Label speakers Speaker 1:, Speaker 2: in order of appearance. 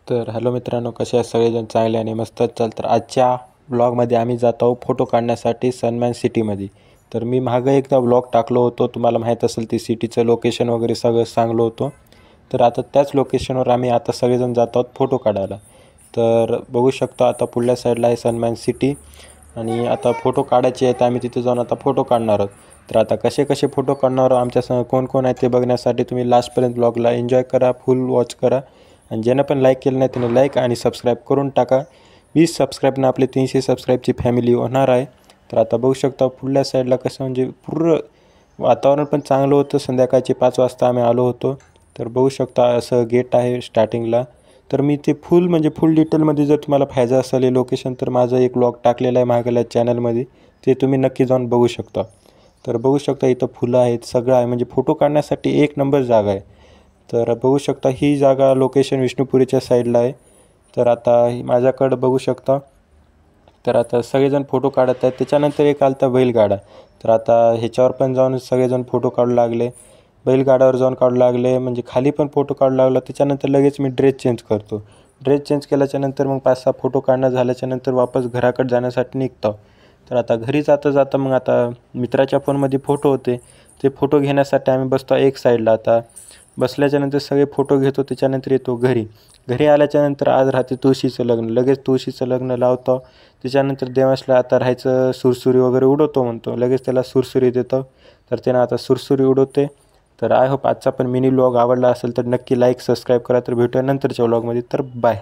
Speaker 1: तर हॅलो मित्रांनो, कसे आहेत सगळेजण? चांगले आणि मस्त चाल. तर आजच्या ब्लॉगमध्ये आम्ही जात आहोत फोटो काढण्यासाठी सनमॅन सिटीमध्ये. तर मी मागं एकदा ब्लॉग टाकलो होतो, तुम्हाला माहीत असेल, ती सिटीचं लोकेशन वगैरे सगळं सांगलो होतो. तर आता त्याच लोकेशनवर आम्ही आता सगळेजण जात आहोत फोटो काढायला. तर बघू शकतो आता पुढल्या साईडला आहे सनमॅन सिटी आणि आता फोटो काढायचे आहेत. आम्ही तिथे जाऊन आता फोटो काढणार आहोत. तर आता कसे कसे फोटो काढणार आहोत, आमच्यासह कोण कोण आहे ते बघण्यासाठी तुम्ही लास्टपर्यंत ब्लॉगला एन्जॉय करा, फुल वॉच करा. आणि ज्यानं पण लाईक केलं नाही त्याने लाईक आणि सबस्क्राईब करून टाका. 20 सबस्क्राईबनं आपले 300 सबस्क्राईबची फॅमिली होणार आहे. तर आता बघू शकता पुढल्या साईडला कसं म्हणजे पूर्ण वातावरण पण चांगलं होतं. संध्याकाळचे 5 वाजता आम्ही आलो होतो. तर बघू शकता असं गेट आहे स्टार्टिंगला. तर मी ते फुल डिटेलमध्ये जर तुम्हाला पाहिजे असेल हे लोकेशन, तर माझं एक ब्लॉग टाकलेला आहे मागल्या चॅनलमध्ये, ते तुम्ही नक्की जाऊन बघू शकता. तर बघू शकता इथं फुलं आहेत, सगळं आहे, म्हणजे फोटो काढण्यासाठी एक नंबर जागा आहे. तर बघू शकता ही जागा लोकेशन विष्णुपुरीच्या साईडला आहे. तर आता माझ्याकडं बघू शकता. तर आता सगळेजण फोटो काढत आहेत. त्याच्यानंतर एक आलता बैलगाडा. तर आता ह्याच्यावर पण जाऊन सगळेजण फोटो काढू लागले. बैलगाड्यावर जाऊन काढू लागले, म्हणजे खाली पण फोटो काढू लागला. त्याच्यानंतर लगेच मी ड्रेस चेंज करतो. ड्रेस चेंज केल्याच्यानंतर मग 5-6 फोटो काढणं झाल्याच्यानंतर वापस घराकडे जाण्यासाठी निघतो. तर आता घरी जाता जाता मग आता मित्राच्या फोनमध्ये फोटो होते, ते फोटो घेण्यासाठी आम्ही बसतो एक साईडला. आता बसल्याच्यानंतर सगळे फोटो घेतो. त्याच्यानंतर येतो घरी. घरी आल्याच्यानंतर आज राहते तुळशीचं लग्न, लगेच तुळशीचं लग्न लावतो. त्याच्यानंतर देवासला आता राहायचं, सुरसुरी वगैरे उडवतो म्हणतो, लगेच त्याला सुरसुरी देतो. तर त्यानं आता सुरसुरी उडवते. तर आय होप आजचा पण मिनी व्लॉग आवडला असेल तर नक्की लाईक सबस्क्राईब करा. तर भेटूया नंतरच्या व्लॉगमध्ये. तर बाय.